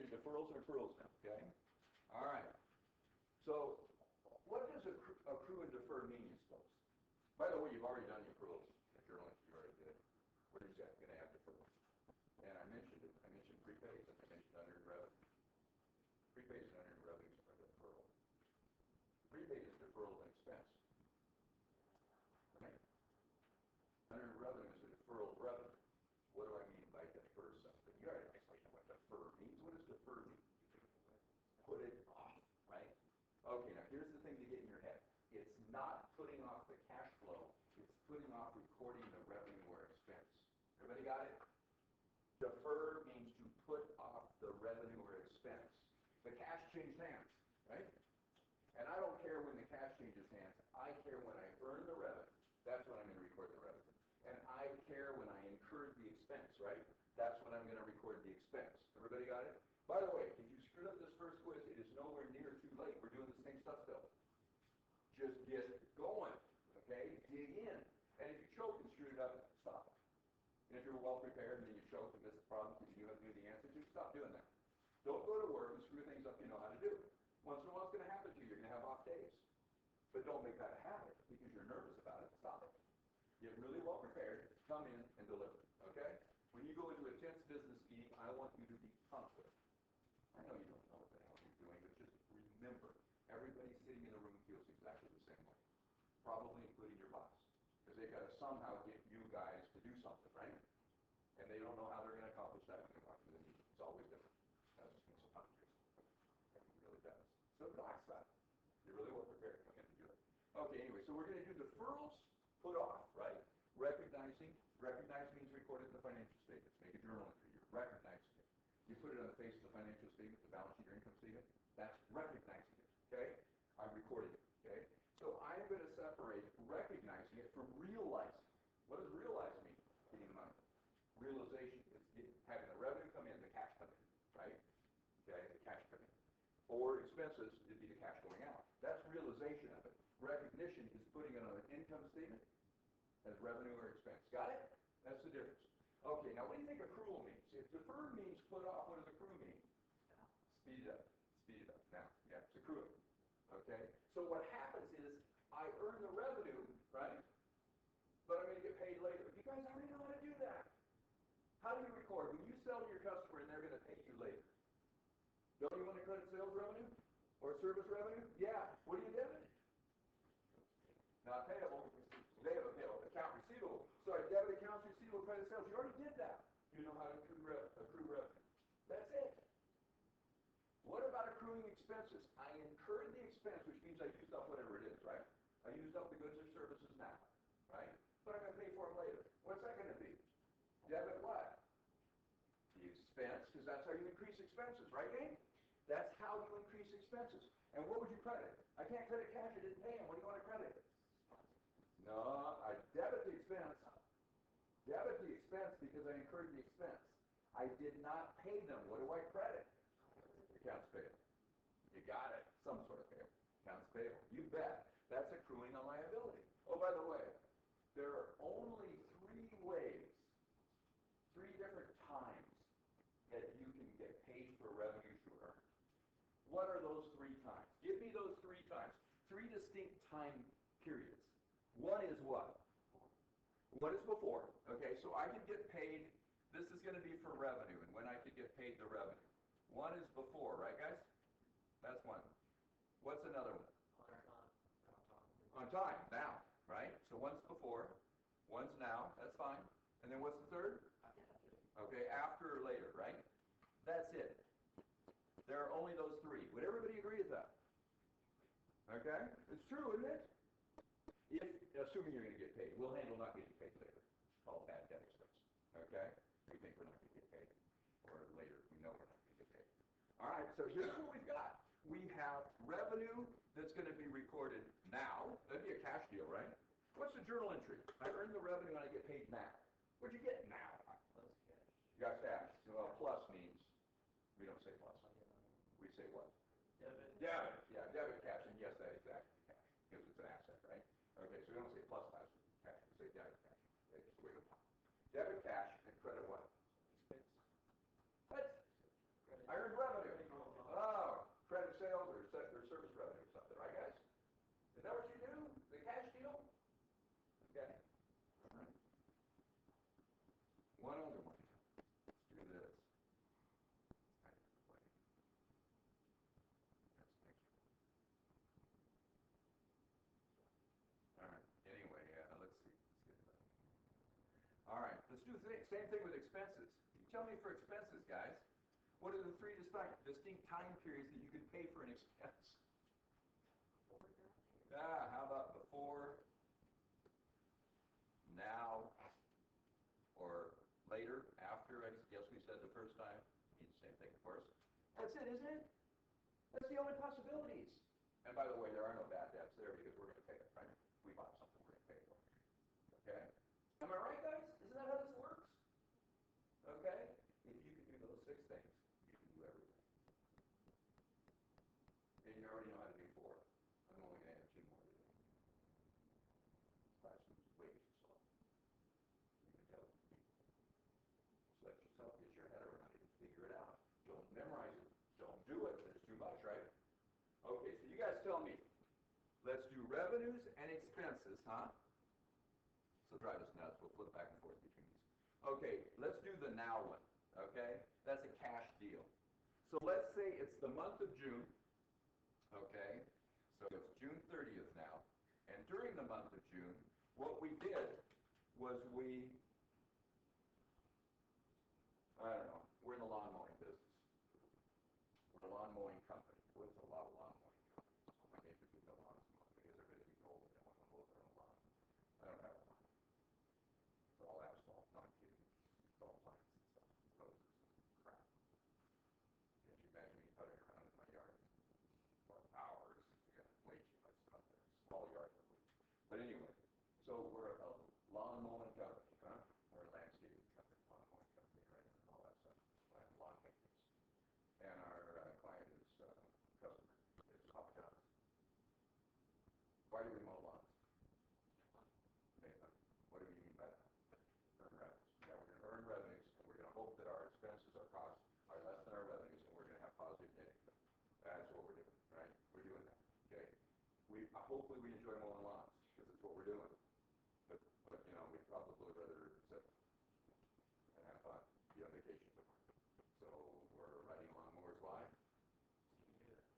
deferrals and accruals now, okay? All right. So what does accrue and defer mean, folks? By the way, you've already done the accruals. If you're only, you already did. What is that going to have deferrals? And I mentioned it. I mentioned prepays and I mentioned unearned revenue. Prepays and unearned revenues are deferral. Prepaid is deferral of an expense. Right? Unearned revenue is a deferral of revenue. What do I mean by defer something? You already explained what defer means. What does defer mean? Put it off, right? Okay, now here's the thing to get in your head. It's not putting off the cash flow. It's putting off recording the revenue or expense. Everybody got it? Defer means to put off the revenue or expense. The cash changed hands, right? And I don't care when the cash changes hands. I care when I earn the revenue. That's when I'm going to record the revenue. And I care when I incurred the expense, right? That's when I'm going to record the expense. Everybody got it? By the way, if you screwed up this first quiz, it is nowhere near too late. We're doing the same stuff still. Just get going, okay? Dig in. And if you choke and screwed it up, stop. And if you're well prepared and then you choke and miss the problem because you haven't knew the answer to, stop doing that. Don't go to work and screw things up you know how to do. Once in a while it's going to happen to you. You're going to have off days. But don't make that a habit because you're nervous about it. Stop it. Get really well prepared, come in and deliver, okay? When you go into a tense business meeting, I want you to be confident. I know you don't know what the hell you're doing, but just remember, everybody sitting in the room feels exactly the same way, probably including your boss, because they've got to somehow get you guys to do something, right? And they don't know how they're going to accomplish that when they walk into the meeting. It's always different. That just makes it complicated. It really does. So relax about it. You're really well prepared to come in and do it. Okay, anyway, so we're going to do deferrals, put off, right? Recognizing means recorded in the financial statements. Make a journal entry. You're recognizing it. You put it on the face of the financial statement, the balance sheet, or income statement. That's recognizing it, okay? I'm recording it, okay? So I'm going to separate recognizing it from realizing. What does realize mean? Getting the money. Realization is having the revenue come in, the cash come in, right? Okay, the cash come in. Or expenses would be the cash going out. That's realization of it. Recognition is putting it on an income statement as revenue or expense. Got it? That's the difference. Okay, now what do you think accrual means? If defer means put off, what does accrue mean? Speed it up. Speed it up. Now, yeah, it's accruing. Okay? So what happens is I earn the revenue, right? But I'm going to get paid later. You guys already know how to do that. How do you record? When you sell to your customer and they're going to pay you later. Don't you want to credit sales revenue? Or service revenue? Yeah. What do you debit? Not payable. They have a payable. Account receivable. So I debit accounts receivable, credit sales. You already did that. You know how to accrue revenue. That's it. What about accruing expenses? I incurred the expense, which means I used up whatever it is, right? I used up the goods or services now, right? But I'm going to pay for them later. What's that going to be? Debit what? The expense, because that's how you increase expenses, right, gang? That's how you increase expenses. And what would you credit? I can't credit cash. I didn't pay him. What do you want to credit? No, I debit the expense. Debit the expense because I incurred the expense. I did not pay them. What do I credit? Accounts payable. You got it. Some sort of payable. Accounts payable. You bet. That's accruing a liability. Oh, by the way, there are only three ways, three different times that you can get paid for revenues you earn. What are those three times? Give me those three times. Three distinct time periods. One is what? What is before? Okay, so I can get paid, this is going to be for revenue, and when I could get paid the revenue. One is before, right guys? That's one. What's another one? On time, now, right? So one's before, one's now, that's fine. And then what's the third? Okay, after or later, right? That's it. There are only those three. Would everybody agree with that? Okay? It's true, isn't it? Assuming you're going to get paid. We'll handle not getting paid later. It's called bad debt expense. Okay? We think we're not going to get paid. Or later, we know we're not going to get paid. All right, so here's what we've got. We have revenue that's going to be recorded now. That'd be a cash deal, right? What's the journal entry? I earn the revenue and I get paid now. What'd you get now? You got cash. Well, plus means, we don't say plus. We say what? Debit. Debit. Yeah, debit cash. And yes, that is exactly cash. Because it's an asset, right? Okay, so we don't say plus cash. We say debit cash. Okay, just wait a minute. Debit cash and credit what? What? I earned revenue. do the same thing with expenses. You tell me for expenses, guys, what are the three distinct time periods that you could pay for an expense? How about before, now, or later, after? I guess we said the first time. Means the same thing, of course. That's it, isn't it? That's the only possibilities. And by the way, there are no bad debts there because we're going to pay it, right? We bought something, we're going to pay for it. Okay? Am I right, guys? Isn't that how this works? Okay? If you can do those 6 things, you can do everything. And you already know how to do 4. I'm only going to add 2 more today. Class moves way too slow. You can tell it to people. Just let yourself get your head around it and figure it out. Don't memorize it. Don't do it. It's too much, right? Okay, so you guys tell me. Let's do revenues and expenses, huh? So drive us nuts. We'll flip back and forth between these. Okay, let's do the now one. Okay? That's a cash deal. So let's say it's the month of June. Okay? So it's June 30th now. And during the month of June, what we did was I don't know, we're in the lawn mowing business. We're a lawn mowing company. There's a lot of lawn mowing companies. So my neighbors do no lawns mowing because they're getting old and they want to mow their own lawn. I don't have a lawn. It's all asphalt. No, I'm kidding. It's all plants and stuff. Roses and crap. Can't you imagine me putting around in my yard for hours? You got way too much stuff there. Small yard. But anyway, so we're a lawn mowing company, huh? We're a landscaping company, lawn mowing company, right? And all that stuff. Lawn maintenance. And our client is customer is Papa John's. Why do we mow lawns? Nathan, what do you mean by that? Earn revenues. Yeah, we're going to earn revenues, and we're going to hope that our expenses, our costs, are less than our revenues, and we're going to have positive net income. That's what we're doing, right? We're doing that. Okay. Hopefully we enjoy mowing lawns because it's what we're doing. But you know, we'd probably rather sit and have fun, be on vacation somewhere. So we're riding lawnmowers. Why?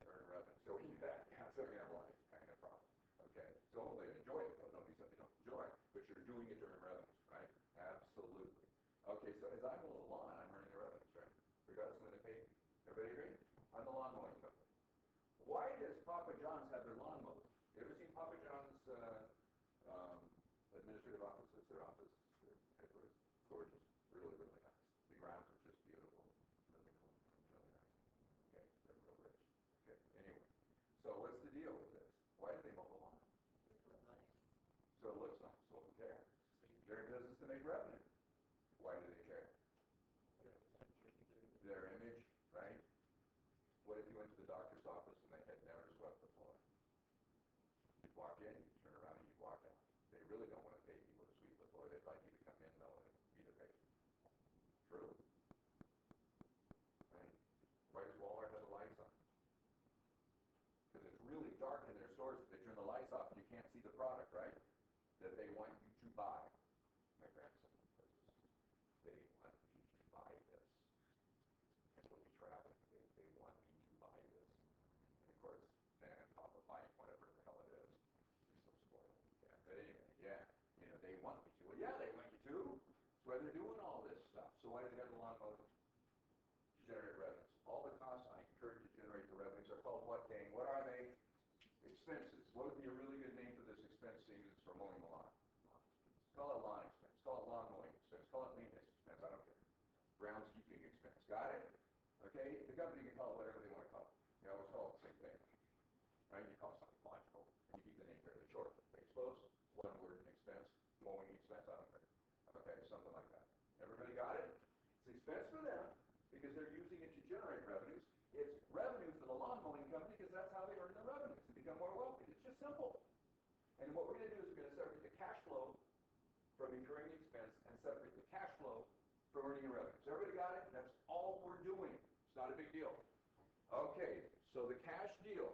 Earn revenue. So we do that. Yeah, so we have life kind of problem. Okay. So hopefully you enjoy it, though. Don't be something you don't enjoy. But you're doing it to earn revenues, right? Absolutely. Okay, so as I mow the lawn, I'm earning the revenues, right? Regardless of when they pay me. Everybody agree? I'm the lawn mowing company. Why does Papa John's have their lawn mowed? You ever seen Papa John's administrative offices, their office, their headquarters? Gorgeous. Really, really nice. The grounds are just beautiful. Really cool. Really nice. Okay, they're real rich. Okay, anyway. So what's the deal with this? Why do they mow the lawn? So it looks nice. So who cares? They're in business to make revenue. Why do they care? Their image, right? What if you went to the doctor's office and they had never swept the floor? You'd walk in, you'd turn around, and you'd walk out. They really don't want to pay people to sweep the floor. They'd like you to come in, though, and be the patient. True. Right? Why does Walmart have the lights on? Because it's really dark in their stores. If they turn the lights off, you can't see the product, right? That they want you to buy. My grandson says they want you to buy this. And when we travel, they want you to buy this. And of course, then Papa buying whatever the hell it is. He's so spoiled. Yeah. But anyway, yeah. You know, they want me to. Well, yeah, they want you to. That's why they're doing all this stuff. So why do they have the lawn mowed? To generate revenues. All the costs I incur to generate the revenues are called what, gang? What are they? Expenses. What would be a really good name for this expense savings for mowing the lawn? Call it lawn expense. Call it lawn mowing expense. Call it maintenance expense. I don't care. Groundskeeping expense. Got it? Okay? The company can call it whatever they want to call it. They always call it the same thing. Right? You call it something logical. And you keep the name fairly short. Expose, one word in expense. Mowing expense, I don't care. Okay? Something like that. Everybody got it? It's expense for them because they're using it to generate revenues. It's revenue for the lawn mowing company because that's how they earn their revenues to become more wealthy. It's just simple. And what we're going to do is we're going to separate the cash flow from incurring the expense and separate the cash flow from earning the revenues. Everybody got it? That's all we're doing. It's not a big deal. Okay, so the cash deal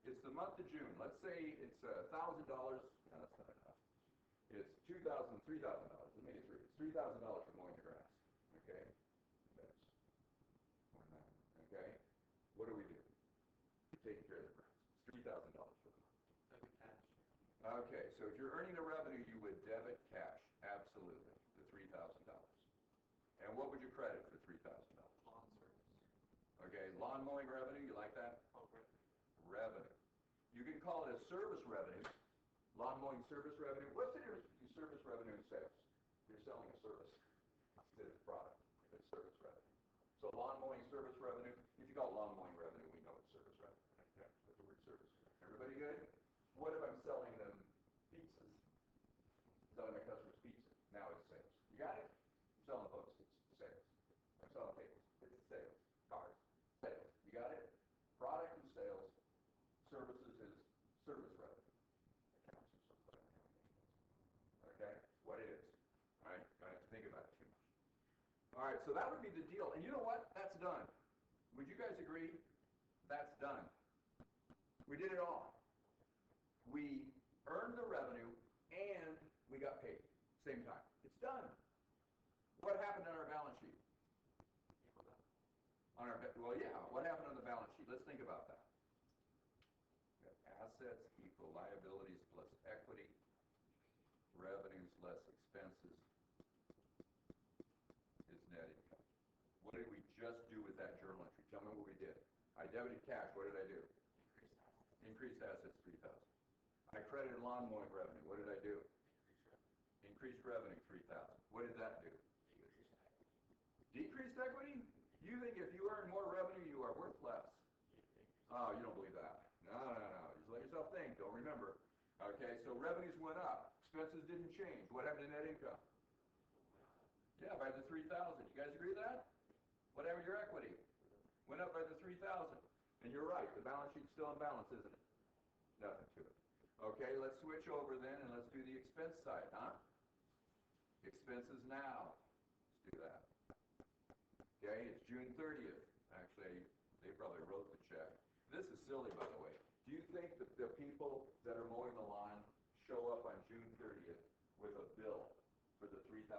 is the month of June. Let's say it's $1,000. No, that's not enough. It's $2,000, $3,000. Let me get through. It's $3,000 for mowing the grass. Okay? That's more than that. Okay? What do? Taking care of the grass. It's $3,000 for the month. Debit cash. Okay, so if you're earning the revenue, you would debit cash. Absolutely. The $3,000. And what would you credit for $3,000? Lawn service. Okay, lawn mowing revenue, you like that? Oh, revenue. Revenue. You can call it a service revenue, lawn mowing service revenue. What's the difference between service revenue and sales? You're selling a service instead of a product. It's service revenue. So lawn mowing service revenue, if you call it lawn mowing revenue, we know it's service revenue. Okay, that's the word service. Everybody good? What if I'm selling them pizzas? Selling my customers pizza. Now it's sales. You got it? I'm selling boats. It's sales. I'm selling tables. It's sales. Cars. Sales. You got it? Product and sales. Services is service revenue. Accounts or something. Okay? What it is. All right? Don't have to think about it too much. All right, so that would be the deal. And you know what? That's done. Would you guys agree? That's done. We did it all. We earned the revenue and we got paid. Same time. It's done. What happened on our balance sheet? Well, yeah. What happened on the balance sheet? Let's think about that. We have assets equal liabilities plus equity, revenues less expenses is net income. What did we just do with that journal entry? Tell me what we did. I debited cash. What did I do? Increased assets, 3,000. I credited lawn mowing revenue. What did I do? Increased revenue, 3,000. What did that do? Decreased equity? You think if you earn more revenue, you are worth less. Oh, you don't believe that. No. Just let yourself think. Don't remember. Okay, so revenues went up. Expenses didn't change. What happened to net income? Yeah, by the 3,000. You guys agree with that? What happened to your equity? Went up by the 3,000. And you're right. The balance sheet's still in balance, isn't it? Nothing to it. Okay, let's switch over then and let's do the expense side, huh? Expenses now. Let's do that. Okay, it's June 30th. Actually, they probably wrote the check. This is silly, by the way. Do you think that the people that are mowing the lawn show up on June 30th with a bill for the $3,000?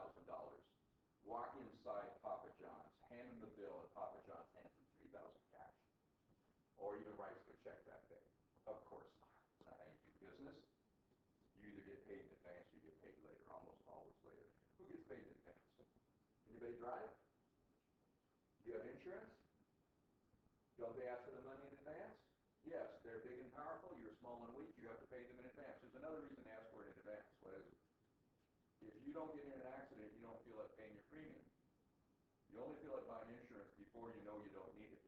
Walk inside Papa John's, hand him the bill, and Papa John's hands him 3,000 cash. Or even writes the check that day. Of course not. It's not how you do business. You either get paid in advance or you get paid later, almost always later. Who gets paid in advance? Anybody drive? Do you have insurance? Don't they ask for the money in advance? Yes, they're big and powerful. You're small and weak. You have to pay them in advance. There's another reason to ask for it in advance. What is it? If you don't get in an accident, you don't feel like paying your premium. You only feel like buying insurance before you know you don't need it.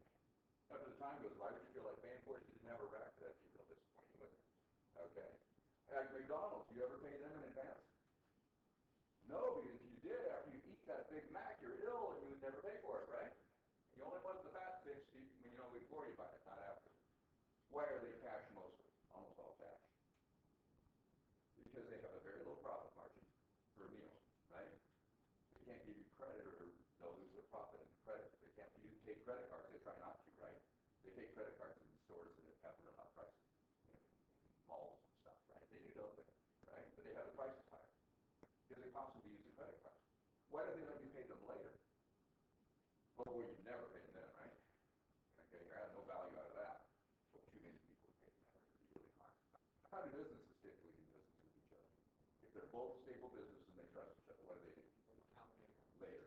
After the time goes by, would you feel like paying for it? You didn't have a wreck. That'd be real disappointing, wouldn't it? Okay. At McDonald's, you ever pay them in advance? No, because if you did, after you eat that Big Mac, you're ill and you would never pay for it, right? You only want the fat things before you buy it, not after. Why are they cash mostly? Almost all cash. Because they have a very low profit margin per meal, right? They can't give you credit or they'll lose their profit in the credit. They can't take credit cards. They try not to, right? They take credit cards in the stores that have real high prices. Malls and stuff, right? They do those things, right? But they have the prices higher. Because they possibly use a credit card. Why do they let you pay them later? Well, you never pay them then, right? Okay, you're adding no value out of that. So too many people pay them that. It'd be really hard. How do businesses typically do business with each other? If they're both stable businesses and they trust each other, what do? Account Later.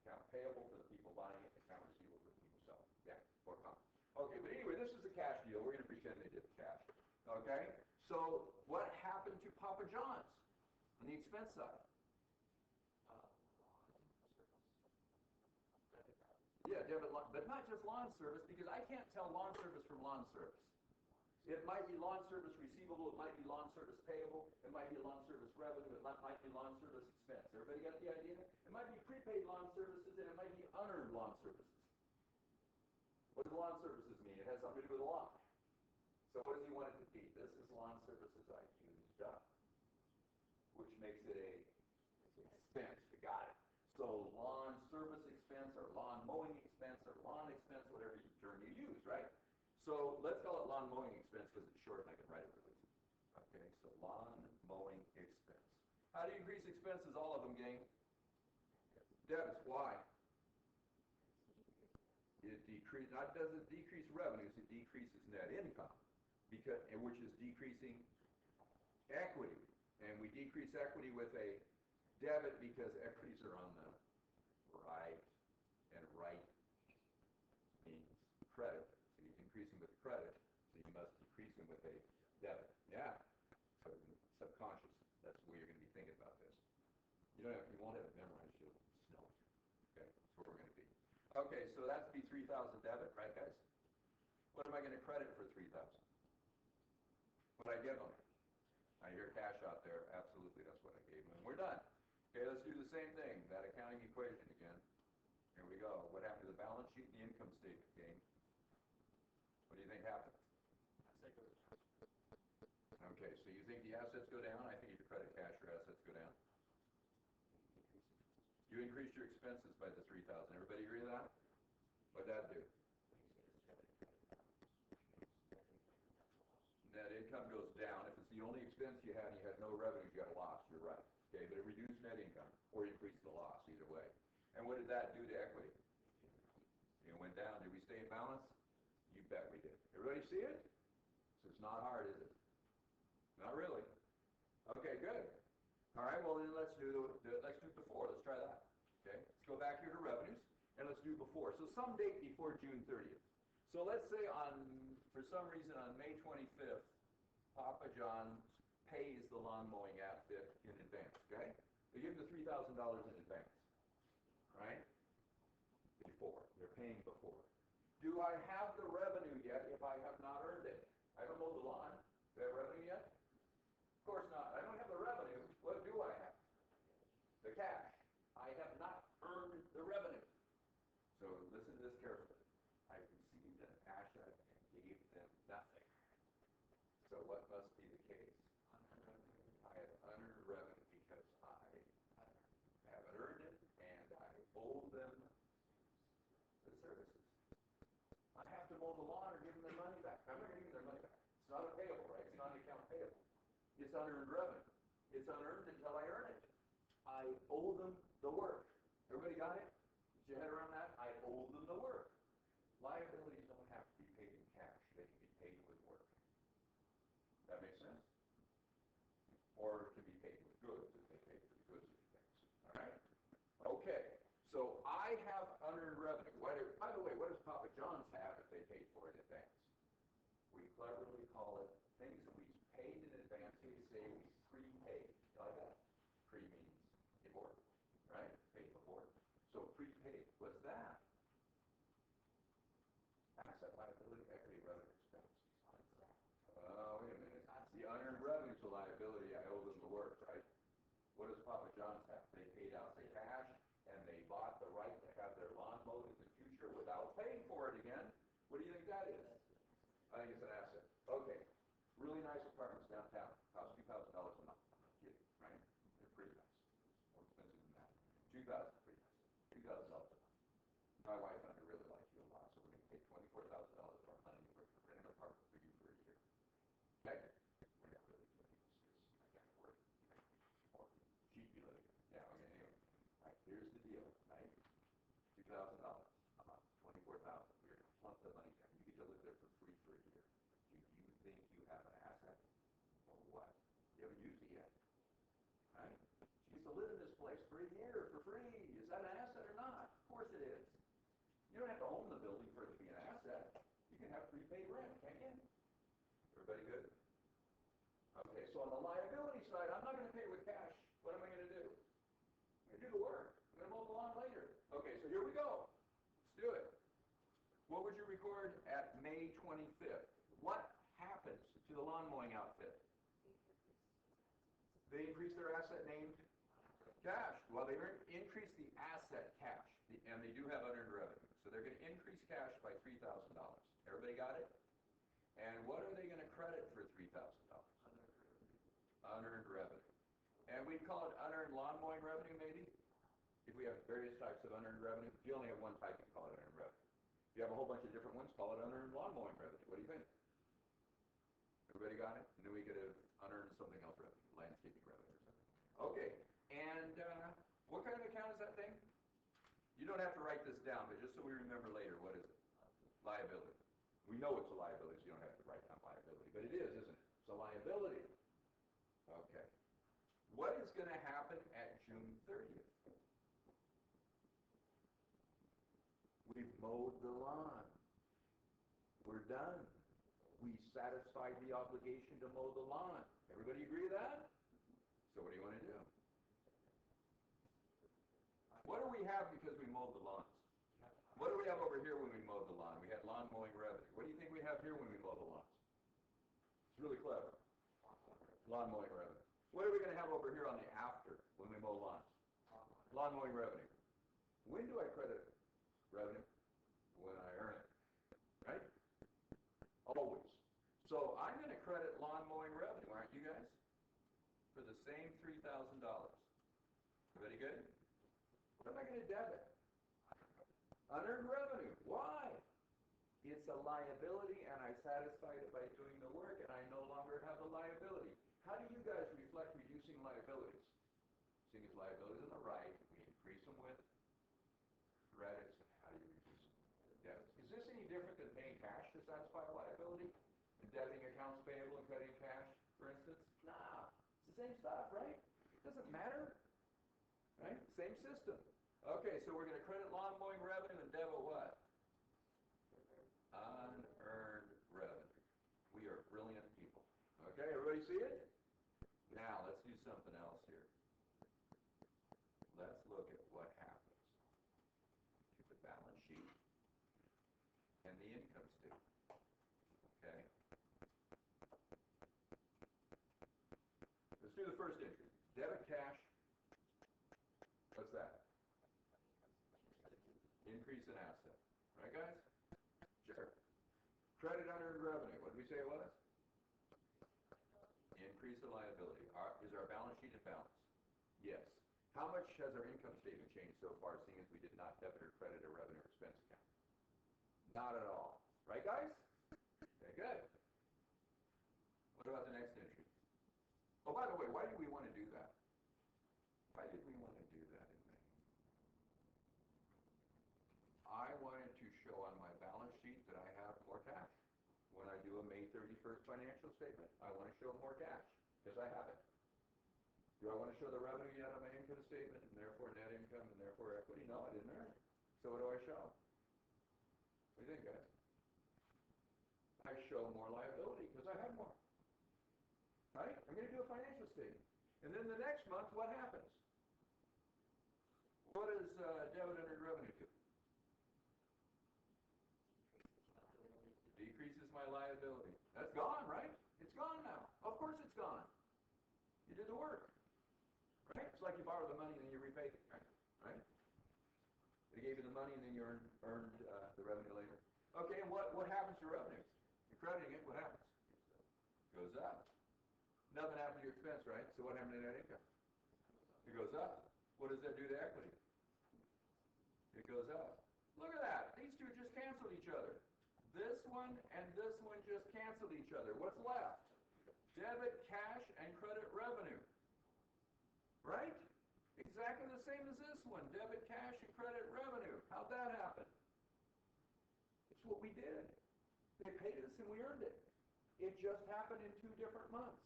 Account payable for the people buying it, account receivable for the people selling. Yeah, more common. Okay, but anyway, this is a cash deal. We're going to pretend they did the cash. Okay? So what happened to Papa John's on the expense side? Yeah, debit, but not just lawn service, because I can't tell lawn service from lawn service. It might be lawn service receivable, it might be lawn service payable, it might be lawn service revenue, it might be lawn service expense. Everybody got the idea? It might be prepaid lawn services, and it might be unearned lawn services. What do lawn services mean? It has something to do with the lawn. So what does he want it to be? This is lawn services I used up, which makes it a expense. You got it. So lawn service expense or lawn mowing expense or lawn expense, whatever term you use, right? So let's call it lawn mowing expense because it's short and I can write it really easy. Okay, so lawn mowing expense. How do you increase expenses? All of them, gang. Debits. Why? It decreases. Not doesn't decrease revenues. It decreases net income, which is decreasing equity, and we decrease equity with a debit because equities are on the Right. And right means credit. So you increase them with credit, so you must decrease them with a debit. Yeah. So subconscious. That's the way you're going to be thinking about this. You won't have it memorized. You'll just know it. Okay. That's where we're going to be. Okay. So that's be 3,000 debit, right, guys? What am I going to credit for 3,000? What I give them? I hear cash out there. Absolutely, that's what I gave them. And we're done. Okay, let's do the same thing. That accounting equation again. Here we go. What happened to the balance sheet and the income statement, gang? What do you think happened? Okay, so you think the assets go down? I think you credit cash, your assets go down. You increased your expenses by the 3,000. Everybody agree with that? What'd that do? Net income goes down. If it's the only expense you had and you had no revenue, you got a loss. You're right. Okay, but it reduced net income or increased the loss, either way. And what did that do to equity? It went down. Did we stay in balance? You bet we did. Everybody see it? So it's not hard, is it? Not really. Okay, good. All right, well then let's do before. Let's try that. Okay, let's go back here to revenues and let's do before. So some date before June 30th. So let's say for some reason on May 25th, Papa John pays the lawn mowing outfit in advance. Okay, they give him the $3,000 in advance. Right? Before. They're paying before. Do I have the revenue yet if I have not earned it? I haven't mowed the lawn. Do I have revenue yet? Of course not. I don't have the revenue. What do I have? The cash. I have not earned the revenue. So listen to this carefully. I received an asset and gave them nothing. So what must be the case? I have unearned revenue because I haven't earned it and I owe them the services. I have to mow the lawn or give them their money back. I'm not going to give them their money back. It's not a payable, right? It's not an account payable. It's unearned revenue. It's unearned until I earn it. I owe them the work. Everybody got it? Get your head around that? I owe them the work. Liabilities don't have to be paid in cash. They can be paid with work. That makes sense? Or it can be paid with goods if they pay for the goods and things. All right? Okay. So I have unearned revenue. By the way, what does Papa John's have if they paid for it in advance? We cleverly call it things that we paid in advance. We say we prepaid. Like that. Pre means before, right? Paid before. So prepaid. What's that? Asset, liability, equity, revenue, expense. Oh, wait a minute. The unearned revenue is a liability. I owe them the work, right? What does Papa John's have? They paid out the cash and they bought the right to have their lawn mowed in the future without paying for it again. What do you think that is? I think it's an asset. Okay. Really nice apartments downtown. Cost $2,000 a month. I'm not kidding, right? They're pretty nice. More expensive than that. $2,000, pretty nice. $2,000 a month. My wife and I really like you a lot, so we're going to pay $24,000 for our money. We're going to rent an apartment for you for a year. Okay? We're not really doing this because I can't afford it. Or cheapy living. Yeah, okay, anyway. All right, here's the deal, right? $2,000 a month, $24,000. We're going to plump the money down. You get to live there for free for a year. Do you think you have an asset? Or what? You haven't used it yet. Right? She used to live in this place for a year for free. Is that an asset or not? Of course it is. You don't have to own the building for it to be an asset. You can have prepaid rent, can't you? Everybody good? Okay, so on the liability side, I'm not going to pay with cash. What am I going to do? I'm going to do the work. I'm going to mow the lawn later. Okay, so here we go. Let's do it. What would you record at May 25th? What happens to the lawn mowing outfit? They increase their asset named cash. Well, they increase the asset cash, and they do have unearned revenue. So they're going to increase cash by $3,000. Everybody got it? And what are they going to credit for $3,000? Unearned revenue. And we call it unearned lawn mowing revenue, maybe? If we have various types of unearned revenue. If you only have one type, you call it unearned revenue. If you have a whole bunch of different ones, call it unearned lawn mowing revenue. What do you think? Everybody got it? And then we could have unearned something else revenue, landscaping revenue or something. Okay. And what kind of account is that thing? You don't have to write this down, but just so we remember later, what is it? Liability. We know it's a liability, so you don't have to write down liability. But it is, isn't it? It's a liability. Okay. What is going to happen at June 30th? We've mowed the lawn. We're done. We satisfied the obligation to mow the lawn. Everybody agree with that? So what do you want to do? What do we have because we mowed the lawns? What do we have over here when we mowed the lawn? We had lawn mowing revenue. What do you think we have here when we mow the lawns? It's really clever. Lawn mowing revenue. What are we going to have over here on the after when we mow lawns? Lawn mowing revenue. When do I credit revenue? When I earn it. Right? Always. So I'm going to credit lawn mowing revenue, aren't you guys? For the same $3,000. Everybody good? What am I going to debit? Unearned revenue. Why? It's a liability, and I satisfied it by doing the work, and I no longer have a liability. How do you guys reflect reducing liabilities? Seeing as liabilities on the right, we increase them with credits. How do you reduce them? Debits. Is this any different than paying cash to satisfy a liability? And debiting accounts payable and crediting cash, for instance? Nah. It's the same stuff, right? Doesn't matter. Right? Same system. Okay, so we're going to credit lawn mowing revenue and debit what? Unearned revenue. We are brilliant people. Okay, everybody see it? Now, let's do something else here. Let's look at what happens to the balance sheet and the income statement. Okay? Let's do the first entry. Debit cash. What's that? Increase in asset. Right, guys? Sure. Credit unearned revenue. What did we say it was? Increase in liability. Is our balance sheet in balance? Yes. How much has our income statement changed so far, seeing as we did not debit or credit a revenue or expense account? Not at all. Right, guys? Okay, good. What about the next entry? Oh, by the way, why did we want to do that? Why did we want to do that in May? I wanted to show on my balance sheet that I have more cash. When I do a May 31st financial statement, I want to show more cash, because I have it. Do I want to show the revenue yet on my income statement, and therefore net income, and therefore equity? No, I didn't earn it. So what do I show? What do you think, guys? I show more liability, because I have more. Right? I'm going to do a financial statement. And then the next month, what happens? What does debit unearned revenue do? Decreases my liability. That's gone, right? It's gone now. Of course it's gone. You did the work. Right? It's like you borrow the money and then you repay it. Right? They gave you the money and then you earned the revenue later. Okay, and what happens to revenue? You're crediting it, what happens? It goes up. Nothing happens to your expense, right? So what happened to net income? It goes up. What does that do to equity? It goes up. Look at that. These two just canceled each other. This one and this one just canceled each other. What's left? Debit, cash, and credit revenue. Right? Exactly the same as this one. Debit, cash, and credit revenue. How'd that happen? It's what we did. They paid us and we earned it. It just happened in 2 different months.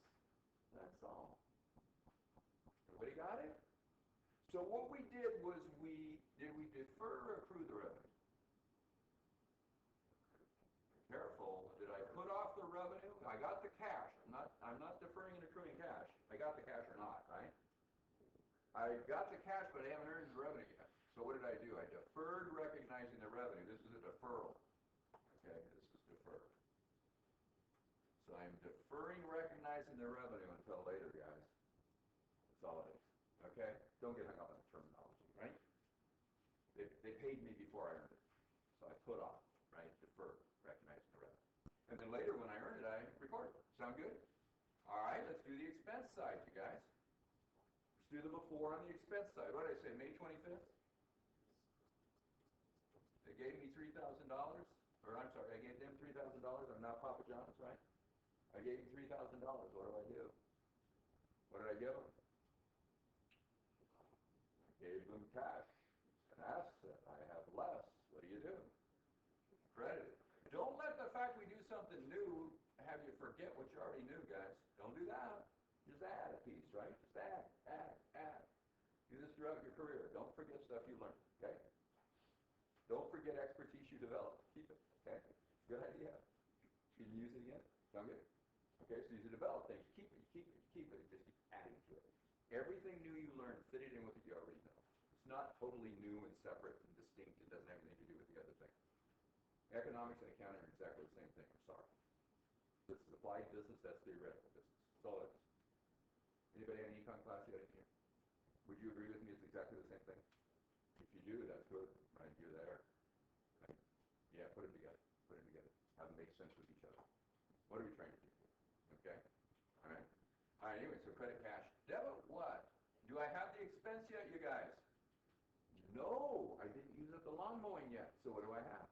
That's all. Everybody got it? So what we did was did we defer or accrue the revenue? Careful. Did I put off the revenue? I got the cash. I'm not deferring and accruing cash. I got the cash or not, right? I got the cash, but I haven't earned the revenue yet. So what did I do? I deferred recognizing the revenue. This is a deferral. Okay, this is deferred. So I'm deferring recognizing the revenue until later, guys. That's all it is. Okay? Don't get hung up on the terminology, right? They paid me before I earned it. So I put off, right? Defer recognizing the revenue. And then later when I earn it, I record it. Sound good? All right, let's do the expense side, you guys. Let's do the before on the expense side. What did I say, May 25th? They gave me $3,000, or I'm sorry, I gave them $3,000. I'm now Papa John's, right? I gave them $3,000. What do? What did I give them? I gave them cash, an asset. I have less. What do? Credit. Don't let the fact we do something new have you forget what you already knew, guys. Don't do that. Just add a piece, right? Just add. Do this throughout your career. Don't forget stuff you learned, okay? Don't forget expertise you develop. Keep it, okay? Good idea. Can you use it again? Sound good? Okay, so you develop things. Keep it, keep it, keep it. Just keep adding to it. Everything new you learn, fit it in with what you already know. It's not totally new and separate and distinct. It doesn't have anything to do with the other thing. Economics and accounting are exactly the same thing. I'm sorry. This is applied business. That's theoretical business. That's all it is. Anybody have an econ class yet in here? Would you agree with me? It's exactly the same thing. If you do, that's good. Right, you're there. Right? Yeah, put them together. Put them together. Have them make sense with each other. What are we trying to do? Okay. All right. All right. Anyway, so credit cash. Debit what? Do I have the expense yet, you guys? No, I didn't use up the lawn mowing yet. So what do I have?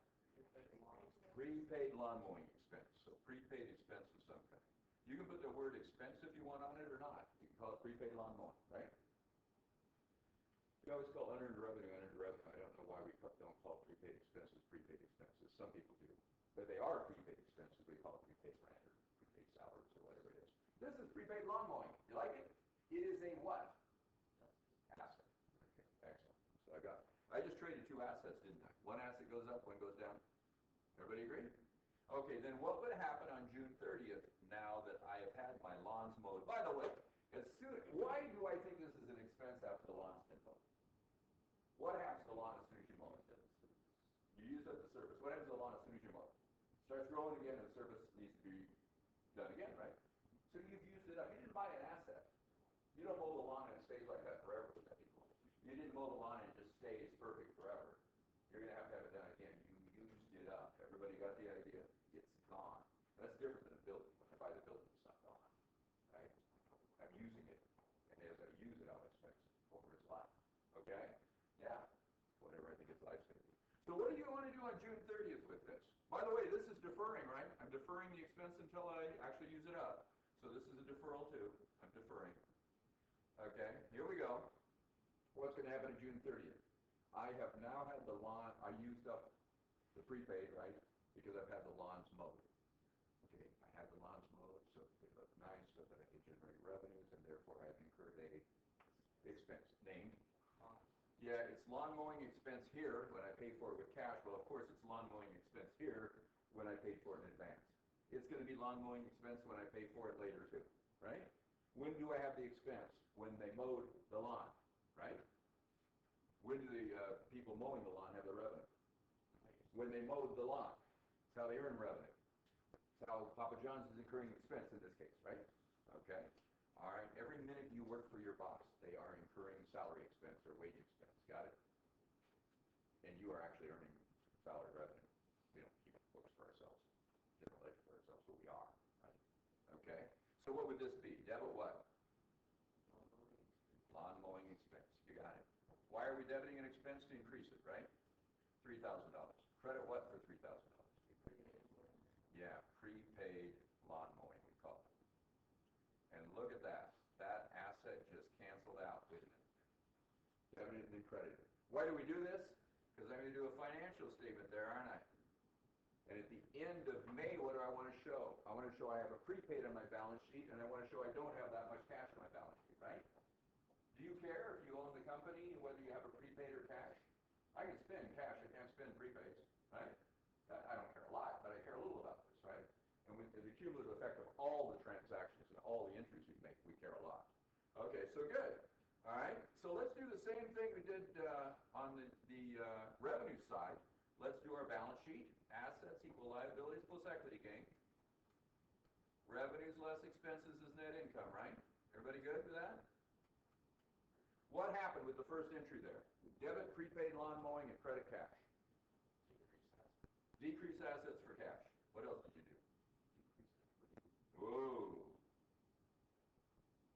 Prepaid lawn mowing expense. So prepaid expense of some kind. You can put the word expense if you want on it or not. You can call it prepaid lawn mowing, right? We always call unearned revenue unearned revenue. I don't know why we don't call prepaid expenses prepaid expenses. Some people do. But they are prepaid expenses. We call it prepaid rent or prepaid salaries or whatever it is. This is prepaid lawn mowing. You like it? It is a what? Asset. Okay, excellent. So I just traded two assets, didn't I? One asset goes up, one goes down. Everybody agree? Okay, then what would happen on June 30th now that I have had my lawns mowed? By the way, why do I think this is an expense after the lawn's been mowed? What happens to the lawn as soon as you mow it? You use up the surface. What happens to the lawn as soon as you mow it? Starts growing again and the surface needs to be done again, right? So you've used it up. You didn't buy an asset. You don't mow the lawn and it stays like that forever with that people. You didn't mow the lawn and it just stays perfect forever. You're going to have it done again. You used it up. Everybody got the idea? It's gone. That's different than a building. When I buy the building, it's not gone. Right? I'm using it. And as I use it, I'll expense it over its life. Okay? Yeah. Whatever I think its life's going to be. So what do you want to do on June 30th with this? By the way, this is deferring, right? I'm deferring the expense until I actually use it up. So this is a deferral too. I'm deferring. Okay, here we go. What's going to happen on June 30th? I have now had the lawn, I used up the prepaid, right? Because I've had the lawns mowed. Okay, I had the lawns mowed so they look nice so that I can generate revenues and therefore I've incurred a expense. Named? Yeah, it's lawn mowing expense here when I pay for it with cash. Well, of course, it's lawn mowing expense here when I paid for it in advance. It's going to be lawn mowing expense when I pay for it later too, right? When do I have the expense? When they mowed the lawn, right? When do the people mowing the lawn have the revenue? When they mowed the lawn. That's how they earn revenue. That's how Papa John's is incurring expense in this case, right? Okay. All right. Every minute you work for your boss, they are incurring salary expense or wage expense. Got it? And you are actually earning salary revenue. We don't keep books for ourselves, general ledger for ourselves, but we are. Right? Okay. So what would this be? Debit what? Lawn mowing expense. You got it. Why are we debiting an expense? To increase it, right? $3,000. Credit what for $3,000? Yeah, prepaid lawn mowing, we call it. And look at that. That asset just canceled out, didn't it? Debited and then credited. Why do we do this? Because I'm going to do a financial statement there, aren't I? And at the end of May, what do I want to show? I want to show I have a prepaid on my balance sheet, and I want to show I don't have that much cash on my balance sheet, right? Do you care if you own the company, whether you have a prepaid or cash? I can spend cash, I can't spend prepaids, right? I don't care a lot, but I care a little about this, right? And with the cumulative effect of all the transactions and all the entries we make, we care a lot. Okay, so good. All right, so let's do the same thing we did on the revenue side. Let's do our balance sheet. Assets equal liabilities plus equity gain. Revenues less expenses is net income, right? Everybody good with that? What happened with the first entry there? Debit, prepaid lawn mowing, and credit cash. Decrease assets for cash. What else did you do? Whoa.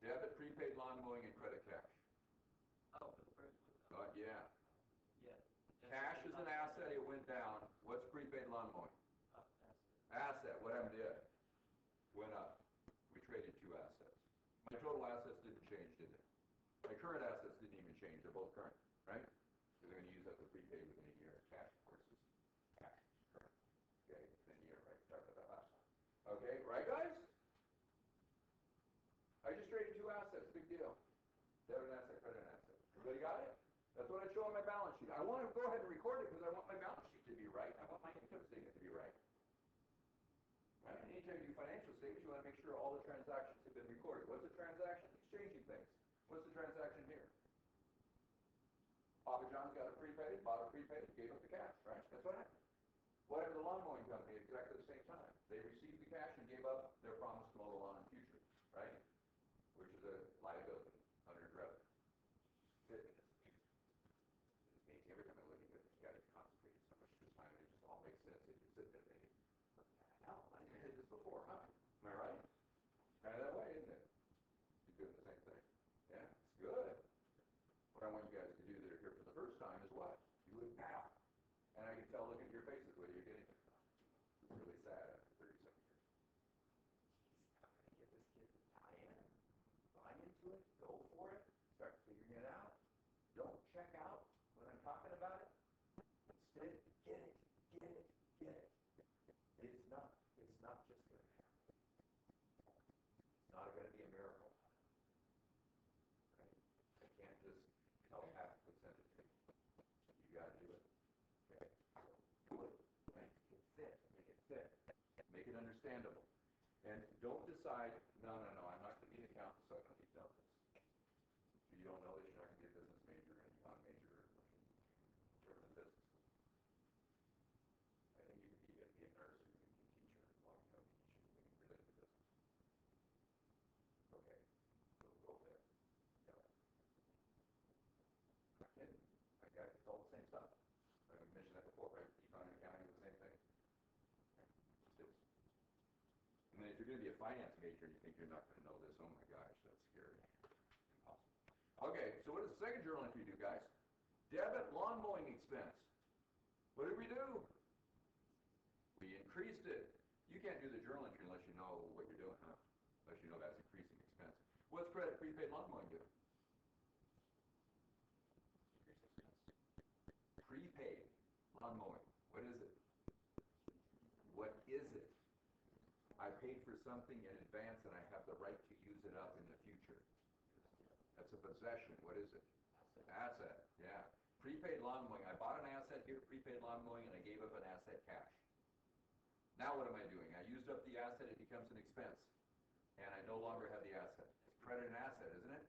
Debit, prepaid lawn mowing, and credit cash. Oh, for the first one. Yeah. Yeah. Cash is an asset. It went down. What's prepaid lawn mowing? Asset. What happened to it? Went up. We traded two assets. My total assets didn't change, did they? My current assets didn't even change. They're both current, right? Because they're going to use up the prepaid within a year. Cash, of course, is cash, current. Okay, within a year, right? Okay, right, guys? I just traded two assets. Big deal. Debit asset, credit asset. Everybody got it? That's what I show on my balance sheet. I want to go ahead and record it because I want my balance time you do financial statements, you want to make sure all the transactions have been recorded. What's a transaction? Exchanging things. What's the transaction here? Papa John's got a prepaid, bought a prepaid, gave up the cash, right? That's what happened. What happened to the lawn mowing company at exactly the same time? They received the cash and gave up their promise to mow the lawn in the future, right? Which is a liability under revenue. Every time I look at it, you got to concentrate so much of the time, it just all makes sense. It just sit there thinking, what the hell? I never did this before, huh? Am I right? Kind of that way, isn't it? You're doing the same thing. Yeah, it's good. What I want you guys to do that are here for the first time is what? Do it now. And I can tell, look at your faces, whether you're getting it. It's really sad after 30 seconds. I'm going to get this kid to buy into it, go for it, start figuring it out. Don't check out when I'm talking about it. Instead, get it, get it, get it. It's not just going to happen. It's not going to be a miracle. Right? I can't just telepathically send it to you. You got to do it. Okay? So do it. Make it fit. Make it fit. Make it understandable. And don't decide, no, I'm not going to be an accountant, so I don't need to know this. If you don't know this, you're not going to be a business major, and you want to major in German business. I think you can be a nurse, or you can be a teacher, as long as you know teaching, you can relate to business. Okay, so we'll go there. Yeah. I'm not kidding. It's all the same stuff. I mentioned that before, right? Econ and accounting is the same thing. Just is. And then if you're going to be a finance major and you think you're not going to know this, oh my gosh, that's scary. Impossible. Okay, so what does the second journal entry do, guys? Debit lawn mowing expense. What did we do? We increased it. You can't do the journal entry unless you know what you're doing, huh? Unless you know that's increasing expense. What's credit prepaid lawn mowing do? Prepaid lawn mowing. What is it? What is it? I paid for something in advance and I have the right to use it up in the future. That's a possession. What is it? Asset. Yeah. Prepaid lawn mowing. I bought an asset here, prepaid lawn mowing, and I gave up an asset cash. Now what am I doing? I used up the asset, it becomes an expense. And I no longer have the asset. It's credit and asset, isn't it?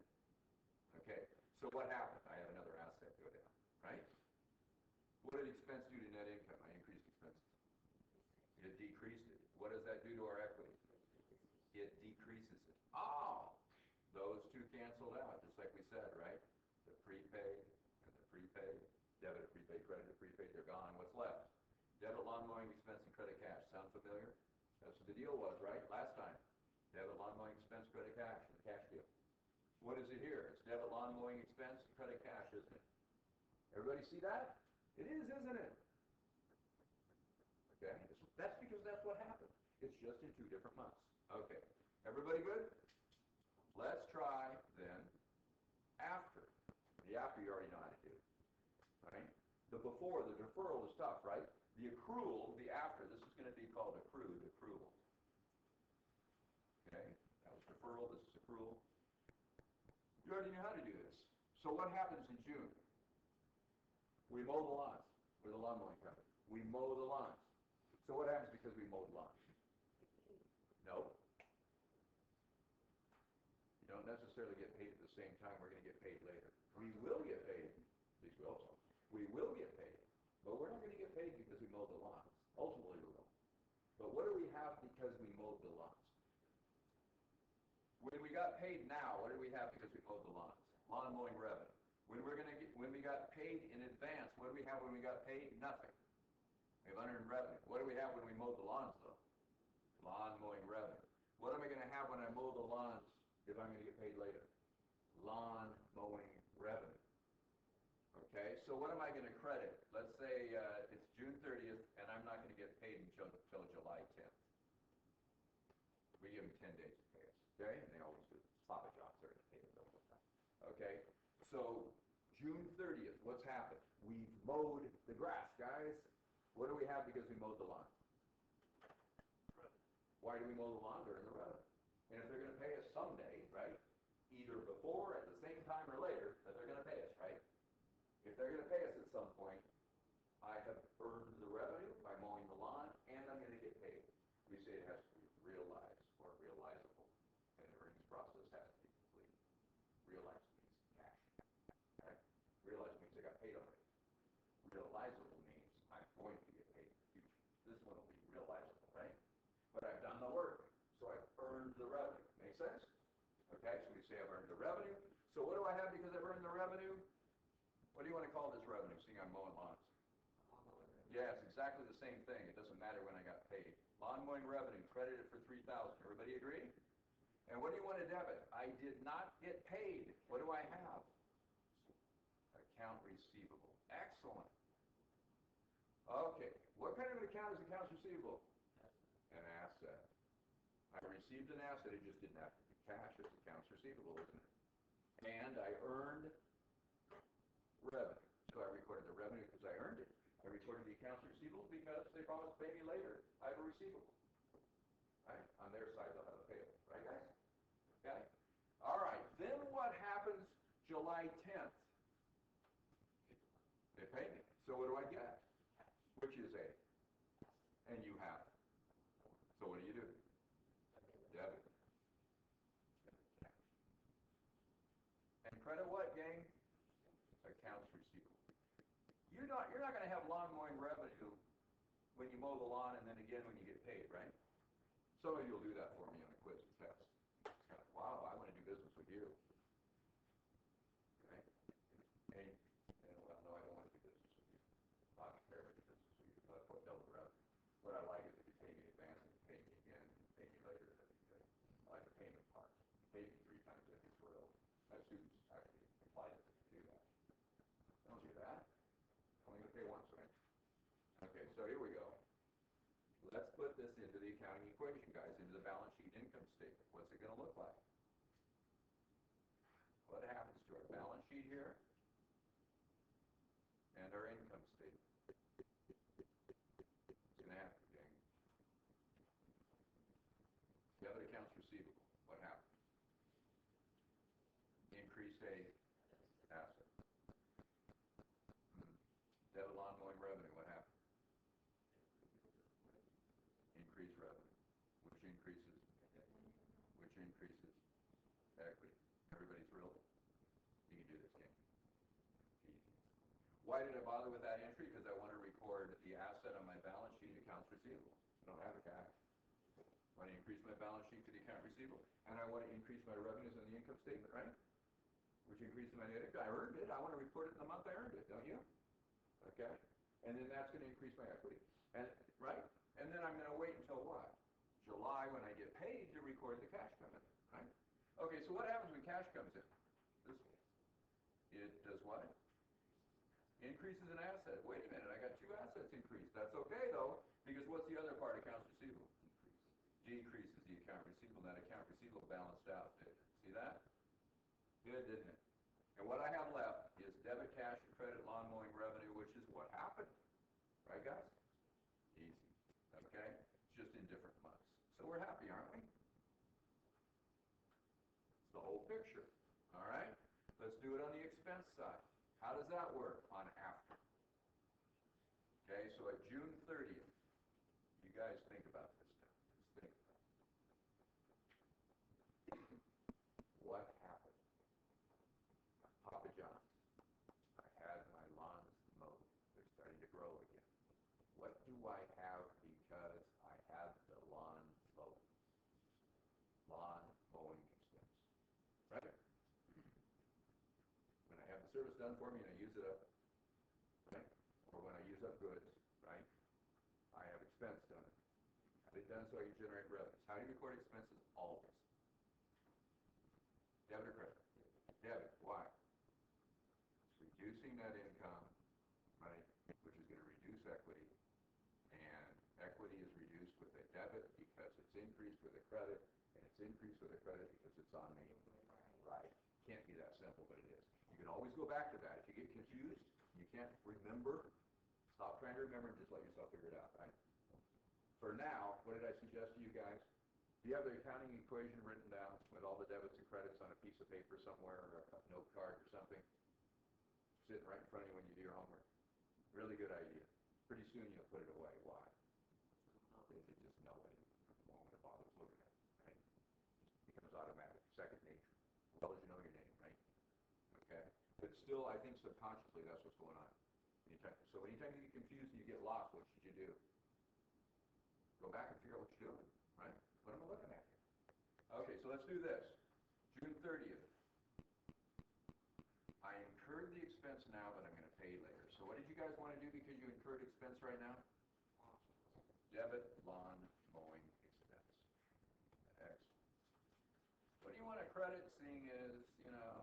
Okay. So what happened? I have another asset go down, right? What did expense do to net income? I increased expenses. It decreased it. What does that do to our equity? It decreases it. Oh! Those two canceled out, just like we said, right? The prepaid and the prepaid. Debit or prepaid, credit or prepaid, they're gone. What's left? Debit, lawn mowing, expense, and credit cash. Sound familiar? That's what the deal was, right? Last time. Debit, lawn mowing, expense, credit cash. The cash deal. What is it here? It's debit, lawn mowing, expense, and credit cash, isn't it? Everybody see that? It is, isn't it? Okay? That's because that's what happened. It's just in two different months. Okay. Everybody good? Let's try, then, after. The after you already know how to do. Right? The before, the deferral is tough, right? The accrual, the after, this is going to be called accrued accrual. Okay? That was deferral, this is accrual. You already know how to do this. So what happens in June? We mow the lawns. We're the lawn mowing company. We mow the lawns. So what happens because we mow the lawns? No. You don't necessarily get paid at the same time. We're going to get paid later. We will get paid. At least we hope so. We will get paid. But we're not going to get paid because we mowed the lawns. Ultimately we will. But what do we have because we mowed the lawns? When we got paid now, what do we have because we mowed the lawns? Lawn mowing revenue. When we got paid in advance, what do we have when we got paid? Nothing. We have unearned revenue. What do we have when we mowed the lawns, though? Lawn mowing revenue. What am I going to have when I mow the lawns if I'm going to get paid later? Lawn mowing revenue. Okay, so what am I going to credit? Let's say it's June 30th, and I'm not going to get paid until July 10th. We give them 10 days to pay us, okay? And they always do. Papa John's are going to pay us all the time. Okay, so June 30th, what's happened? We've mowed the grass, guys. What do we have because we mowed the lawn? Why do we mow the lawn? During the revenue. And if they're going to pay us someday, right, either before, at the same time, or later, that they're going to pay us, right? If they're going to pay us at some point, I have earned the revenue by mowing the lawn, and I'm going to get paid. We say it has to be real realizable means I'm going to get paid in the future. This one will be realizable, right? But I've done the work, so I've earned the revenue. Make sense? Okay, so we say I've earned the revenue. So what do I have because I've earned the revenue? What do you want to call this revenue, seeing I'm mowing lawns? Yeah, it's exactly the same thing. It doesn't matter when I got paid. Lawn mowing revenue, credited for $3,000. Everybody agree? And what do you want to debit? I did not get paid. What do I have? Account receivable. Excellent. Okay, what kind of an account is accounts receivable? An asset. I received an asset, it just didn't have to be cash, it's accounts receivable, isn't it? And I earned revenue. So I recorded the revenue because I earned it. I recorded the accounts receivable because they promised to pay me later. I have a receivable. Right? On their side, they'll have a payable. Right, guys? Okay? All right. Then what happens July 10th? They pay me. So what do I get? Which is A. And you have it. So what do? Debit. And credit what, gang? Accounts receivable. You're not going to have lawn mowing revenue when you mow the lawn and then again when you get paid, right? Some of you will do that for me on a quiz and test. It's kind of, wow, I want to do business with you. Okay? And well, no, I don't want to do business with you. I'm not prepared to do business with you. That's what double revenue. What I like is if you pay me in advance and you pay me again and you pay me later, that'd be good. I like the payment part. Pay me 3 times every twirl. My students actually apply to do that. Don't do that. Only gonna pay once, right? Okay, so here we go. Let's put this into the accounting equation, guys, into the balance sheet income statement. What's it going to look like? What happens to our balance sheet here and our income statement? What's going to happen, gang? Debit accounts receivable. What happens? Increased a asset. Debit lawn mowing revenue. What happens? Increased revenue, which increases equity. Everybody thrilled? You can do this, game. Easy. Why did I bother with that entry? Because I want to record the asset on my balance sheet, accounts receivable. I don't have a cash. I want to increase my balance sheet to the account receivable. And I want to increase my revenues on the income statement, right? Which increases my net income. I earned it. I want to report it in the month I earned it, don't you? Okay? And then that's going to increase my equity. And right? And then I'm going to wait until what? July when I get paid to record the cash coming in, right? Okay, so what happens when cash comes in? This way. It does what? Increases an asset. Wait a minute, I got 2 assets increased. That's okay though, because what's the other part? Accounts receivable. Decreases the account receivable. That account receivable balanced out. See that? Good, didn't it? And what I have left is debit cash and credit lawn mowing revenue, which is what happened. Right, guys? Easy. Okay? It's just in different months. So we're happy, aren't we? It's the whole picture. All right? Let's do it on the expense side. How does that work on after? Okay, so at June 30th, you guys think about this now. Just think about it. What happened? Papa John's. I had my lawns mowed. They're starting to grow again. What do I have because I have the lawn mowed? Lawn mowing expense. Right? When I have the service done for me and I use it up, right? Or when I use up goods, right? I have expense done. Have it done so I can generate revenues. How do you record expenses? Always. Debit or credit? Debit. Why? It's reducing net income, right? Which is going to reduce equity. And equity is reduced with a debit because it's increased with a credit, and it's increased with a credit because it's on me. Right? Can't be that simple, but it is. You can always go back to that. If you get confused, you can't remember, stop trying to remember and just let yourself figure it out, right? For now, what did I suggest to you guys? Do you have the accounting equation written down with all the debits and credits on a piece of paper somewhere or a note card or something? Sitting right in front of you when you do your homework. Really good idea. Pretty soon you'll put it away. Why? Because you just know it from the moment it bothers looking at it, right? It becomes automatic, second nature. Well as you know your name, right? Okay? But still, I think subconsciously that's what's going on. You anytime you get confused and you get lost, what should you do? Go back and figure out what you're doing, right? What am I looking at here? Okay, so let's do this. June 30th. I incurred the expense now, but I'm going to pay later. So what did you guys want to do because you incurred expense right now? Debit lawn mowing expense. Excellent. What do you want to credit, seeing as,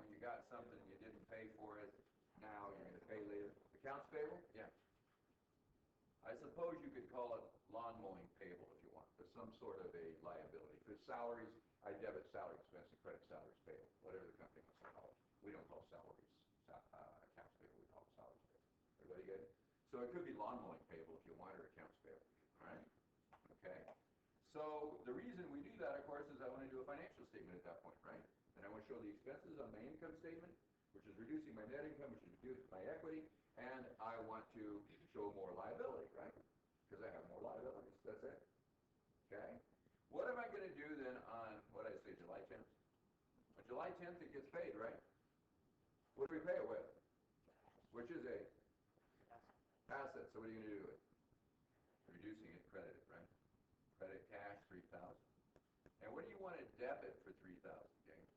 you got something, you didn't pay for it, now you're going to pay later? Accounts payable? Yeah. I suppose you could call it lawn mowing payable if you want. There's some sort of a liability. For salaries, I debit salary expense and credit salaries payable, whatever the company wants to call it. We don't call salaries accounts payable, we call it salaries payable. Everybody good? So it could be lawn mowing payable if you want, or accounts payable. All right? Okay? So the reason we do that, of course, is I want to do a financial statement at that point, right? And I want to show the expenses on my income statement, which is reducing my net income, which is reducing my equity, and I want to show more liability, right? Because I have more liabilities. That's it. Okay? What am I going to do then on, what did I say, July 10th? On July 10th, it gets paid, right? What do we pay it with? Which is a asset. So what are you going to do with it? Reducing it, credit it, right? Credit cash, 3,000. And what do you want to debit for 3,000, James?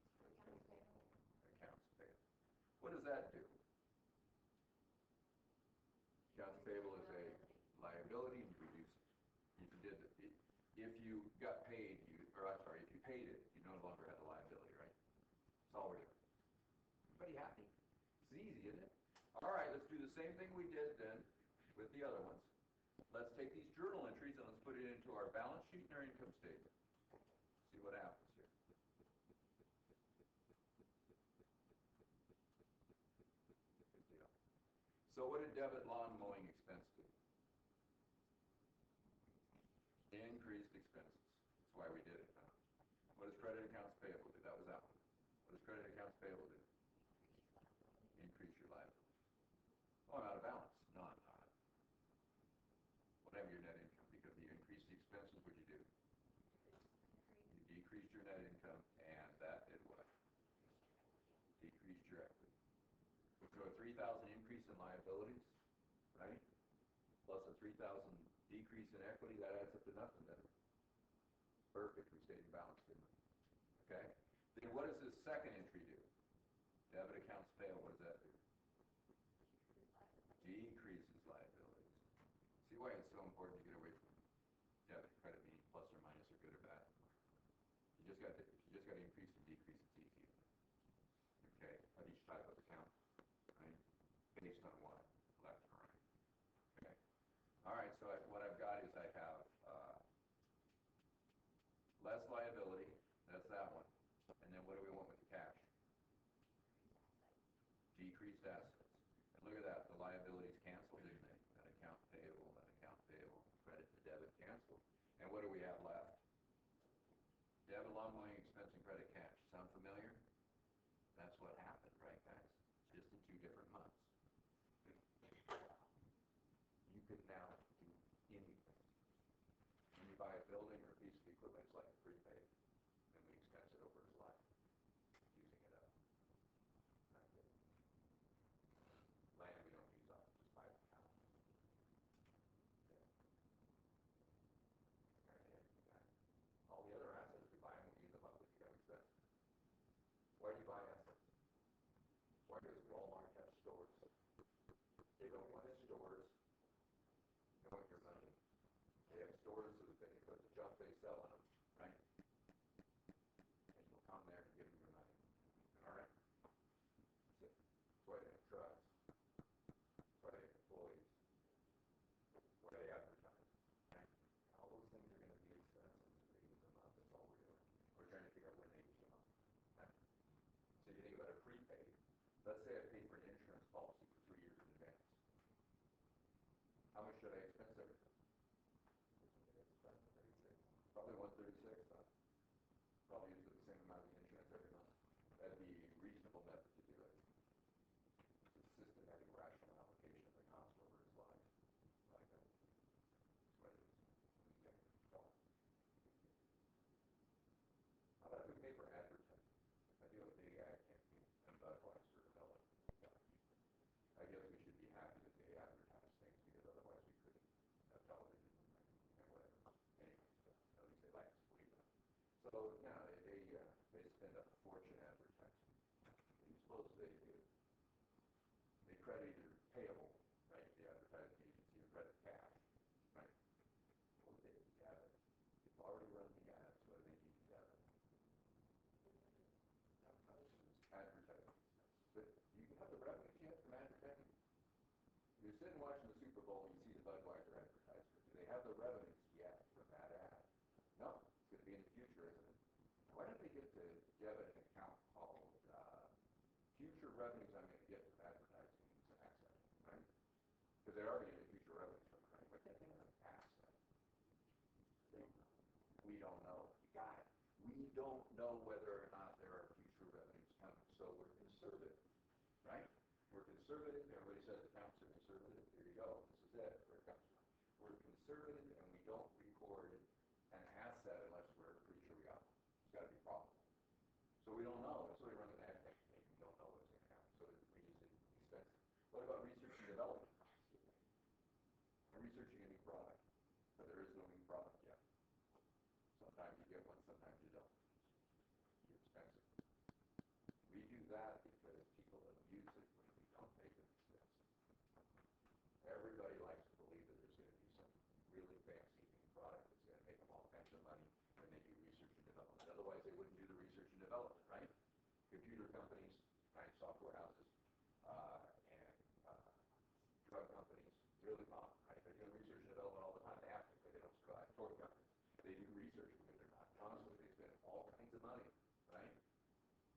Accounts payable. What does that do? Accounts payable is a liability, and you reduce it. If you got paid, if you paid it, you no longer had a liability, right? That's all we're doing. Everybody happy? It's easy, isn't it? All right, let's do the same thing we did then with the other ones. Let's take these journal entries and let's put it into our balance sheet and our income statement. See what happens here. Good deal. So what did debit lawn mowing expense do? Increased expenses. That's why we did it. Huh? What does credit accounts payable do? That was that one. What does credit accounts payable do? Increase your liability. Oh, I'm out of balance. No, I'm not. Whatever your net income, because you increased the expenses, what did you do? You decreased your net income, and that did what? Decreased your equity. So a 3,000 increase in liabilities, right? Plus a 3,000 decrease in equity, that adds up to nothing, doesn't it? Perfect, we stayed in balance, didn't we? Okay? Then what does this second entry do? Debit accounts payable, what does that do? Decreases liabilities. See why it's so important to get away from debit and credit, meaning plus or minus or good or bad. You just got to increase and decrease, it's easy. Okay, of each type of account, right? Based on what? Left and right. Okay. All right, so what I've got is I have less liability, that's that one. And then what do we want with the cash? Decreased assets. And look at that, the liabilities canceled, didn't they? That account payable, credit to debit canceled. And what do we have left? Debit lawn mowing expense and credit cash. Sound familiar? That's what happened, right, guys? Just in 2 different months. You can now do anything. When you buy a building or a piece of equipment, it's like a prepaid. And we expense it over its life, using it up. Not good. Land we don't use up, just buy the house. Okay. All the other assets we buy, and we use them up, we become expensive. Why do you buy assets? Why does Walmart have stores? They don't want stores knowing your money. They have stores so that they can put the junk they sell in them, right? And you'll come there and give them your money. All right? That's it. That's why they have trucks. That's why they have employees. That's why they advertise. Okay? All those things are going to be expensive until they use them up. That's all we're doing. We're trying to figure out when they use them up. Okay? So you think about a prepaid. Let's say I paid for an insurance policy for 3 years in advance. How much should I expense everything? So, you know, they spend a fortune advertising. What do you suppose they do? They credit either payable, right, the advertising agency, or credit cash, right? Well, they debit. They've already run the ads, so they need to debit. Advertising. But you can have the revenues you have from advertising. You're sitting watching the Super Bowl, you see the Budweiser advertisement. Do they have the revenues yet from that ad? No, it's going to be in the future, isn't it? Why don't they get to debit an account called future revenues I'm going to get from advertising as an asset, right? Because they're already getting future revenues from it, right? What do they think of an asset? We don't know. You got it. We don't know whether or not there are future revenues coming, so we're conservative, right? We're conservative. Everybody says accounts are conservative. Here you go. This is it. Where it comes from. We're conservative, and we don't record an asset unless we're pretty sure we got one. It's got to be profitable. So we don't know. That's why we run an ad campaign. We don't know what's going to happen. So it's really expensive. What about research and development costs? I'm researching a new product, but there is no new product yet. Sometimes you get one, sometimes you don't. It's expensive. We do that because people abuse it when we don't make it expensive. Everybody likes to believe that there's going to be some really fancy new product that's going to make them all kinds of money when they do research and development. Otherwise, they wouldn't do the research and development, right? Computer companies, giant software houses, and drug companies, really bomb, right? They're doing research and development all the time. They have to, but they don't survive. Toy companies, they do research because they're not constantly. They spend all kinds of money, right?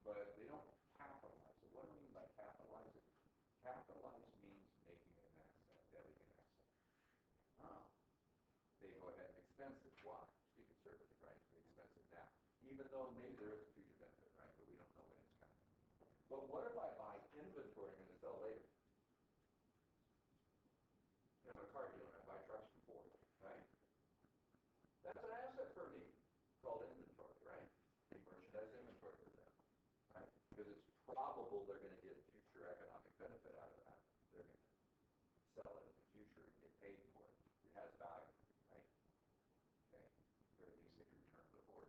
But they don't capitalize it. What do I mean by capitalizing? Capitalize means making an asset, debiting an asset. Oh. They go ahead and expense it. Why? Be conservative, right? They expense it now. Even though maybe there is a future benefit, right? But we don't know when it's coming. But what if I buy inventory I'm going to sell later? I'm a car dealer. I buy trucks from Ford, right? That's an asset for me. It's called inventory, right? They merchandise inventory for them, right? Because it's probable they're going to get future economic benefit out of that. They're going to sell it in the future and get paid for it. It has value, right? Okay. Or at least they can return to the board.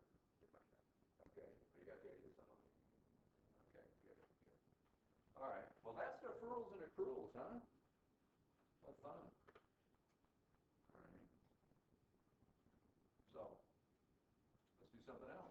Okay. So you got the idea of some of them. Okay. Good. Good. All right. Well, that's deferrals and accruals, huh? What fun. All right. So, let's do something else.